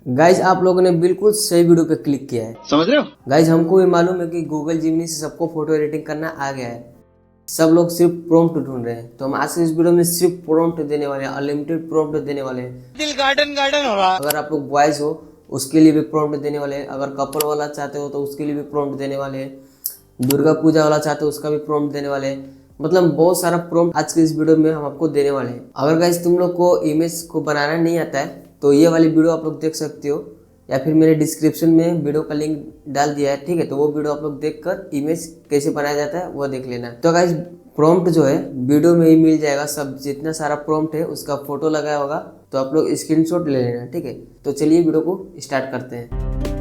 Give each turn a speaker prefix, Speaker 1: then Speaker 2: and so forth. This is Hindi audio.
Speaker 1: गाइज आप लोगों ने बिल्कुल सही वीडियो पे क्लिक किया है।
Speaker 2: समझ रहे हो
Speaker 1: गाइज हमको भी मालूम है कि गूगल जिमिनी से सबको फोटो एडिटिंग करना आ गया है। सब लोग सिर्फ प्रॉम्प्ट ढूंढ रहे हैं, तो हम आज के इस वीडियो में सिर्फ प्रॉम्प्ट देने वाले हैं, अनलिमिटेड प्रॉम्प्ट देने वाले हैं।
Speaker 2: दिल गार्डन गार्डन हो रहा।
Speaker 1: अगर आप लोग बॉयज हो उसके लिए भी प्रॉम्प्ट देने वाले हैं, अगर कपल वाला चाहते हो तो उसके लिए भी प्रॉम्प्ट देने वाले हैं, दुर्गा पूजा वाला चाहते हो उसका भी प्रॉम्प्ट देने वाले हैं। मतलब बहुत सारा प्रॉम्प्ट आज के इस वीडियो में हम आपको देने वाले हैं। अगर गाइज तुम लोग को इमेज को बनाना नहीं आता है तो ये वाली वीडियो आप लोग देख सकते हो, या फिर मेरे डिस्क्रिप्शन में वीडियो का लिंक डाल दिया है, ठीक है। तो वो वीडियो आप लोग देखकर इमेज कैसे बनाया जाता है वो देख लेना। तो गाइज प्रॉम्प्ट जो है वीडियो में ही मिल जाएगा, सब जितना सारा प्रॉम्प्ट है उसका फोटो लगाया होगा, तो आप लोग स्क्रीनशॉट ले लेना, ठीक है। तो चलिए वीडियो को स्टार्ट करते हैं।